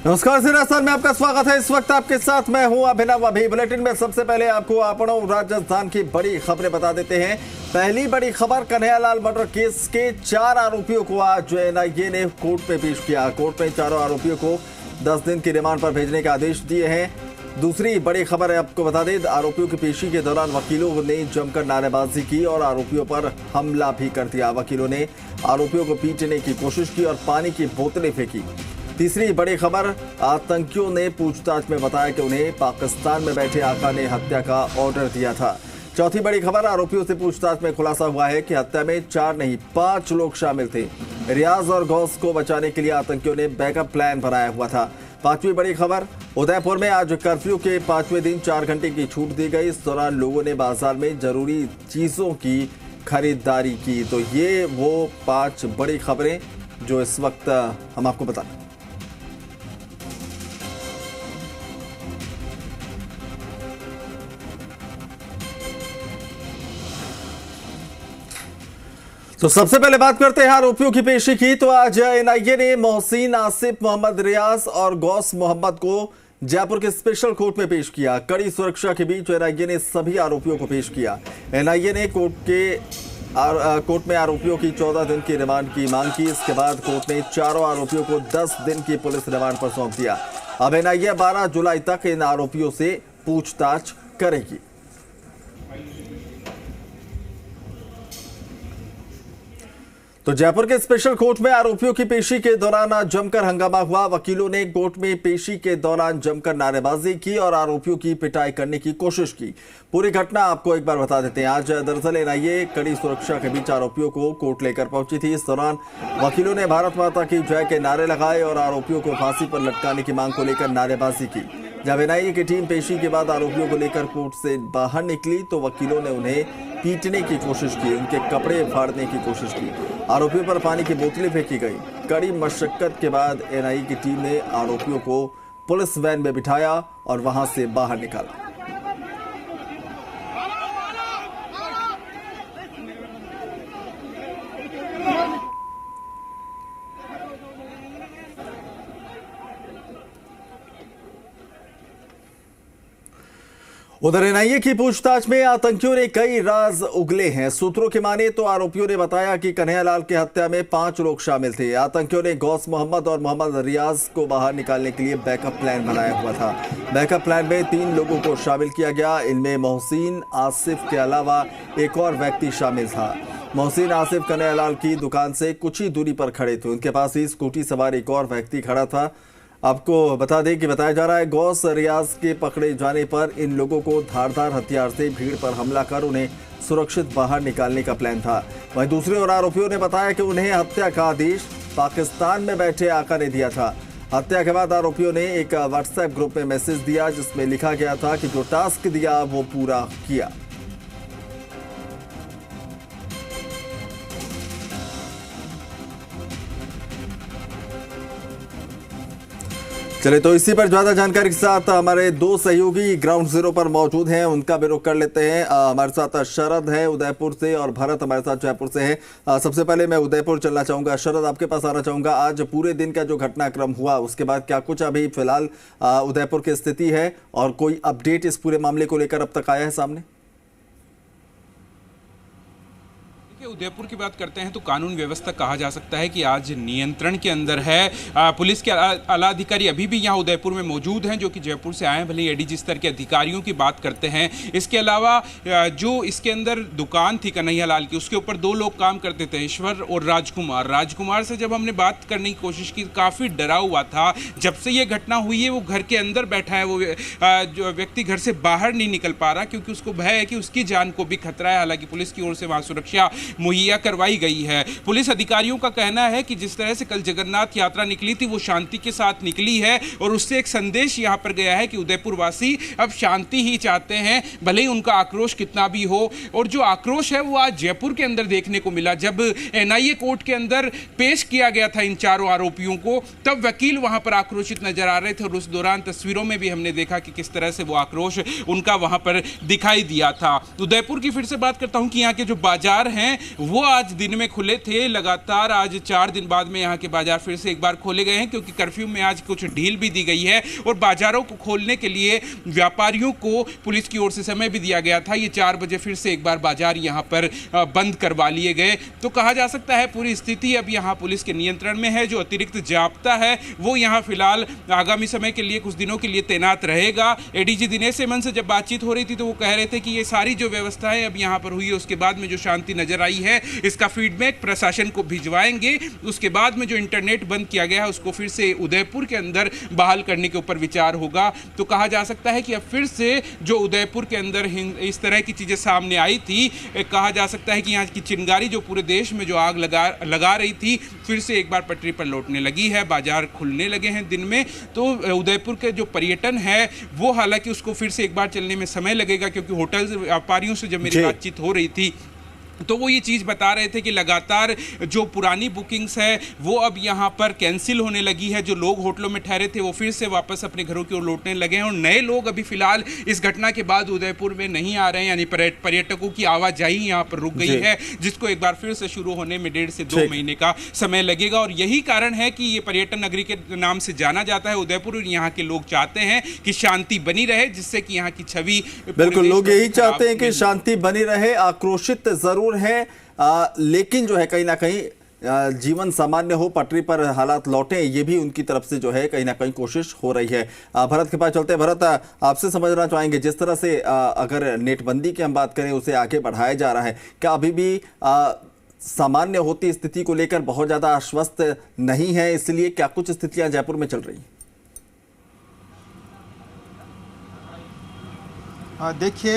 नमस्कार जी, राजस्थान में आपका स्वागत है। इस वक्त आपके साथ मैं हूं अभिनव। अभी बुलेटिन में सबसे पहले आपको आपनों राजस्थान की बड़ी खबरें बता देते हैं। पहली बड़ी खबर, कन्हैयालाल मर्डर केस के 4 आरोपियों को आज एनआईए ने कोर्ट में पेश किया। कोर्ट में चारों आरोपियों को 10 दिन की रिमांड पर भेजने के आदेश दिए हैं। दूसरी बड़ी खबर है, आपको बता दें, आरोपियों की पेशी के दौरान वकीलों ने जमकर नारेबाजी की और आरोपियों पर हमला भी कर दिया। वकीलों ने आरोपियों को पीटने की कोशिश की और पानी की बोतलें फेंकी। तीसरी बड़ी खबर, आतंकियों ने पूछताछ में बताया कि उन्हें पाकिस्तान में बैठे आका ने हत्या का ऑर्डर दिया था। चौथी बड़ी खबर, आरोपियों से पूछताछ में खुलासा हुआ है कि हत्या में 4 नहीं 5 लोग शामिल थे। रियाज और गौस को बचाने के लिए आतंकियों ने बैकअप प्लान बनाया हुआ था। पांचवी बड़ी खबर, उदयपुर में आज कर्फ्यू के 5वें दिन 4 घंटे की छूट दी गई। इस दौरान लोगों ने बाजार में जरूरी चीजों की खरीदारी की। तो ये वो 5 बड़ी खबरें जो इस वक्त हम आपको बता रहे हैं। तो सबसे पहले बात करते हैं आरोपियों की पेशी की। तो आज एनआईए ने मोहसिन, आसिफ, मोहम्मद रियाज और गौस मोहम्मद को जयपुर के स्पेशल कोर्ट में पेश किया। कड़ी सुरक्षा के बीच एनआईए ने सभी आरोपियों को पेश किया। एनआईए ने कोर्ट में आरोपियों की 14 दिन की रिमांड की मांग की। इसके बाद कोर्ट ने चारों आरोपियों को 10 दिन की पुलिस रिमांड पर सौंप दिया। अब एनआईए 12 जुलाई तक इन आरोपियों से पूछताछ करेगी। तो जयपुर के स्पेशल कोर्ट में आरोपियों की पेशी के दौरान आज जमकर हंगामा हुआ। वकीलों ने कोर्ट में पेशी के दौरान जमकर नारेबाजी की और आरोपियों की पिटाई करने की कोशिश की। पूरी घटना आपको एक बार बता देते हैं। आज दरअसल एनआईए कड़ी सुरक्षा के बीच आरोपियों को कोर्ट लेकर पहुंची थी। इस दौरान वकीलों ने भारत माता की जय के नारे लगाए और आरोपियों को फांसी पर लटकाने की मांग को लेकर नारेबाजी की। जब एनआईए की टीम पेशी के बाद आरोपियों को लेकर कोर्ट से बाहर निकली तो वकीलों ने उन्हें पीटने की कोशिश की, उनके कपड़े फाड़ने की कोशिश की। आरोपियों पर पानी की बोतलें फेंकी गई। कड़ी मशक्कत के बाद एनआईए की टीम ने आरोपियों को पुलिस वैन में बिठाया और वहां से बाहर निकाला। उधर एनआईए की पूछताछ में आतंकियों ने कई राज उगले हैं। सूत्रों की माने तो आरोपियों ने बताया कि कन्हैयालाल की हत्या में 5 लोग शामिल थे। आतंकियों ने गौस मोहम्मद और मोहम्मद रियाज को बाहर निकालने के लिए बैकअप प्लान बनाया हुआ था। बैकअप प्लान में 3 लोगों को शामिल किया गया। इनमें मोहसिन, आसिफ के अलावा एक और व्यक्ति शामिल था। मोहसिन, आसिफ कन्हैयालाल की दुकान से कुछ ही दूरी पर खड़े थे। उनके पास ही स्कूटी सवार एक और व्यक्ति खड़ा था। आपको बता दें कि बताया जा रहा है गौस रियाज के पकड़े जाने पर इन लोगों को धारदार हथियार से भीड़ पर हमला कर उन्हें सुरक्षित बाहर निकालने का प्लान था। वहीं दूसरे ओर आरोपियों ने बताया कि उन्हें हत्या का आदेश पाकिस्तान में बैठे आका ने दिया था। हत्या के बाद आरोपियों ने एक व्हाट्सएप ग्रुप में मैसेज दिया जिसमें लिखा गया था कि जो टास्क दिया वो पूरा किया। चले तो इसी पर ज्यादा जानकारी के साथ हमारे 2 सहयोगी ग्राउंड जीरो पर मौजूद हैं, उनका भी रुख कर लेते हैं। हमारे साथ शरद है उदयपुर से और भरत हमारे साथ जयपुर से है। सबसे पहले मैं उदयपुर चलना चाहूंगा। शरद, आपके पास आना चाहूंगा। आज पूरे दिन का जो घटनाक्रम हुआ उसके बाद क्या कुछ अभी फिलहाल उदयपुर की स्थिति है और कोई अपडेट इस पूरे मामले को लेकर अब तक आया है सामने? उदयपुर की बात करते हैं तो कानून व्यवस्था कहा जा सकता है कि आज नियंत्रण के अंदर है। पुलिस के आला अधिकारी अभी भी यहाँ उदयपुर में मौजूद हैं जो कि जयपुर से आए हैं। भले एडीजी स्तर के अधिकारियों की बात करते हैं। इसके अलावा जो इसके अंदर दुकान थी कन्हैयालाल की, उसके ऊपर 2 लोग काम करते थे, ईश्वर और राजकुमार से जब हमने बात करने की कोशिश की, काफ़ी डरा हुआ था। जब से ये घटना हुई है वो घर के अंदर बैठा है। वो जो व्यक्ति घर से बाहर नहीं निकल पा रहा क्योंकि उसको भय है कि उसकी जान को भी खतरा है। हालांकि पुलिस की ओर से वहाँ सुरक्षा मुहैया करवाई गई है। पुलिस अधिकारियों का कहना है कि जिस तरह से कल जगन्नाथ यात्रा निकली थी वो शांति के साथ निकली है और उससे एक संदेश यहां पर गया है कि उदयपुर वासी अब शांति ही चाहते हैं, भले ही उनका आक्रोश कितना भी हो। और जो आक्रोश है वो आज जयपुर के अंदर देखने को मिला। जब एनआईए कोर्ट के अंदर पेश किया गया था इन चारों आरोपियों को, तब वकील वहां पर आक्रोशित नजर आ रहे थे और उस दौरान तस्वीरों में भी हमने देखा कि किस तरह से वो आक्रोश उनका वहां पर दिखाई दिया था। उदयपुर की फिर से बात करता हूं कि यहाँ के जो बाजार हैं वो आज दिन में खुले थे। लगातार आज 4 दिन बाद में यहाँ के बाजार फिर से एक बार खोले गए हैं, क्योंकि कर्फ्यू में आज कुछ ढील भी दी गई है और बाजारों को खोलने के लिए व्यापारियों को पुलिस की ओर से समय भी दिया गया था। ये 4 बजे फिर से एक बार बाजार यहाँ पर बंद करवा लिए गए। तो कहा जा सकता है पूरी स्थिति अब यहाँ पुलिस के नियंत्रण में है। जो अतिरिक्त जाब्ता है वो यहाँ फिलहाल आगामी समय के लिए कुछ दिनों के लिए तैनात रहेगा। एडीजी दिनेश हेमन से जब बातचीत हो रही थी तो वो कह रहे थे कि ये सारी जो व्यवस्थाएं अब यहाँ पर हुई है उसके बाद में जो शांति नजर आई है इसका फीडबैक प्रशासन को भिजवाएंगे। उसके बाद में जो इंटरनेट बंद किया गया है उसको फिर से उदयपुर के अंदर बहाल करने के ऊपर विचार होगा। तो कहा जा सकता है कि अब फिर से जो उदयपुर के अंदर इस तरह की चीजें सामने आई थी, कहा जा सकता है कि यहाँ की चिंगारी जो पूरे देश में जो आग लगा रही थी फिर से एक बार पटरी पर लौटने लगी है। बाजार खुलने लगे हैं दिन में। तो उदयपुर के जो पर्यटन है वो हालांकि उसको फिर से एक बार चलने में समय लगेगा, क्योंकि होटल व्यापारियों से जब मेरी बातचीत हो रही थी तो वो ये चीज़ बता रहे थे कि लगातार जो पुरानी बुकिंग्स है वो अब यहाँ पर कैंसिल होने लगी है। जो लोग होटलों में ठहरे थे वो फिर से वापस अपने घरों की ओर लौटने लगे हैं और नए लोग अभी फिलहाल इस घटना के बाद उदयपुर में नहीं आ रहे हैं। यानी पर्यटकों की आवाजाही यहाँ पर रुक गई है, जिसको एक बार फिर से शुरू होने में 1.5 से 2 महीने का समय लगेगा। और यही कारण है कि ये पर्यटन नगरी के नाम से जाना जाता है उदयपुर। यहाँ के लोग चाहते हैं कि शांति बनी रहे, जिससे कि यहाँ की छवि, बिल्कुल लोग यही चाहते हैं कि शांति बनी रहे। आक्रोशित जरूर है लेकिन जो है कहीं ना कहीं जीवन सामान्य हो, पटरी पर हालात लौटे, ये भी उनकी तरफ से जो है कहीं ना कहीं कोशिश हो रही है। भरत के पास चलते हैं। भरत, आपसे समझना चाहेंगे जिस तरह से अगर नेटबंदी की हम बात करें उसे आगे बढ़ाया जा रहा है, क्या अभी भी सामान्य होती स्थिति को लेकर बहुत ज्यादा आश्वस्त नहीं है, इसलिए क्या कुछ स्थितियां जयपुर में चल रही हैं? देखिए,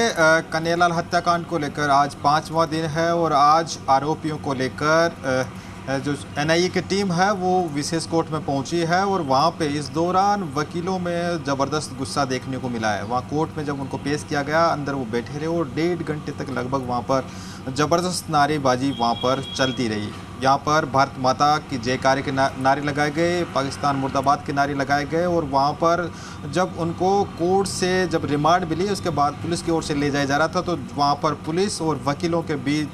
कन्हैयालाल हत्याकांड को लेकर आज 5वां दिन है और आज आरोपियों को लेकर जो एनआईए की टीम है वो विशेष कोर्ट में पहुंची है और वहां पे इस दौरान वकीलों में ज़बरदस्त गुस्सा देखने को मिला है। वहां कोर्ट में जब उनको पेश किया गया अंदर वो बैठे रहे और 1.5 घंटे तक लगभग वहां पर ज़बरदस्त नारेबाजी वहां पर चलती रही। यहाँ पर भारत माता की जयकारे के नारे लगाए गए, पाकिस्तान मुर्दाबाद के नारे लगाए गए और वहाँ पर जब उनको कोर्ट से जब रिमांड मिली उसके बाद पुलिस की ओर से ले जाया जा रहा था तो वहाँ पर पुलिस और वकीलों के बीच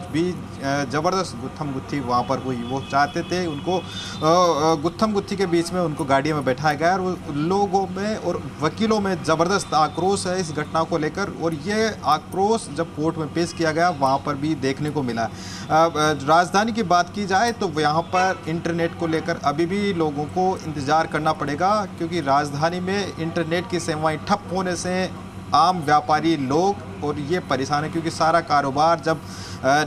ज़बरदस्त गुत्थम गुत्थी वहाँ पर हुई। वो चाहते थे उनको गुत्थम गुत्थी के बीच में उनको गाड़ियों में बैठाया गया और लोगों में और वकीलों में ज़बरदस्त आक्रोश है इस घटना को लेकर। और ये आक्रोश जब कोर्ट में पेश किया गया वहाँ पर भी देखने को मिला। राजधानी की बात की जाए तो यहाँ पर इंटरनेट को लेकर अभी भी लोगों को इंतज़ार करना पड़ेगा, क्योंकि राजधानी में इंटरनेट की सेवाएं ठप होने से आम व्यापारी लोग और ये परेशान है, क्योंकि सारा कारोबार जब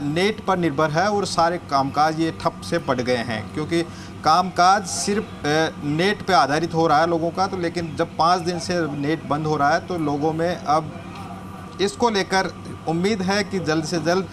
नेट पर निर्भर है और सारे कामकाज ये ठप से पड़ गए हैं, क्योंकि कामकाज सिर्फ नेट पे आधारित हो रहा है लोगों का। तो लेकिन जब 5 दिन से नेट बंद हो रहा है तो लोगों में अब इसको लेकर उम्मीद है कि जल्द से जल्द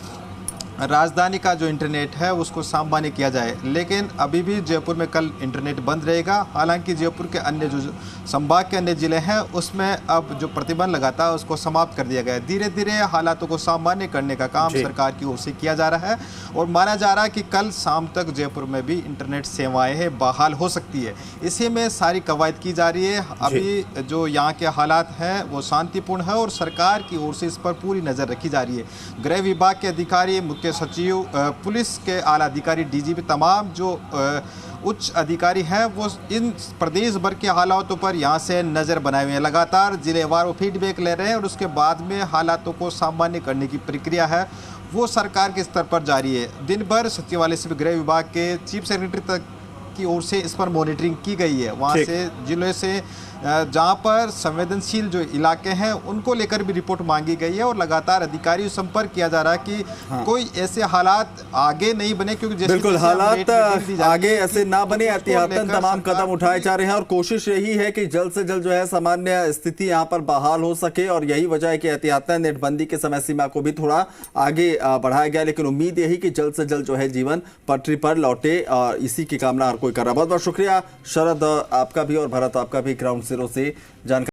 राजधानी का जो इंटरनेट है उसको सामान्य किया जाए। लेकिन अभी भी जयपुर में कल इंटरनेट बंद रहेगा। हालांकि जयपुर के अन्य जो संभाग के अन्य ज़िले हैं उसमें अब जो प्रतिबंध लगाता है उसको समाप्त कर दिया गया है। धीरे धीरे हालातों को सामान्य करने का काम सरकार की ओर से किया जा रहा है और माना जा रहा है कि कल शाम तक जयपुर में भी इंटरनेट सेवाएँ बहाल हो सकती है। इसी में सारी कवायद की जा रही है। अभी जो यहाँ के हालात हैं वो शांतिपूर्ण है और सरकार की ओर से इस पर पूरी नज़र रखी जा रही है। गृह विभाग के अधिकारी, मुख्य सचिव, पुलिस के आला अधिकारी, डीजीपी, तमाम जो उच्च अधिकारी हैं वो इन प्रदेश भर के हालातों पर यहाँ से नज़र बनाए हुए हैं। लगातार जिलेवार वो फीडबैक ले रहे हैं और उसके बाद में हालातों को सामान्य करने की प्रक्रिया है वो सरकार के स्तर पर जारी है। दिन भर सचिवालय से गृह विभाग के चीफ सेक्रेटरी तक की ओर से इस पर मॉनिटरिंग की गई है। वहाँ से जिले से जहाँ पर संवेदनशील जो इलाके हैं उनको लेकर भी रिपोर्ट मांगी गई है और लगातार अधिकारियों से संपर्क किया जा रहा है कि कोई ऐसे हालात आगे नहीं बने, क्योंकि बिल्कुल हालात आगे ऐसे ना बने, एहतियातन तमाम कदम उठाए जा रहे हैं और कोशिश यही है कि जल्द से जल्द जो है सामान्य स्थिति यहाँ पर बहाल हो सके। और यही वजह है कि एहतियातन नेटबंदी के समय सीमा को भी थोड़ा आगे बढ़ाया गया। लेकिन उम्मीद यही कि जल्द से जल्द जो है जीवन पटरी पर लौटे और इसी की कामना हर कोई कर रहा है। बहुत बहुत शुक्रिया शरद आपका भी और भरत आपका भी ग्राउंड जीरो से जानकारी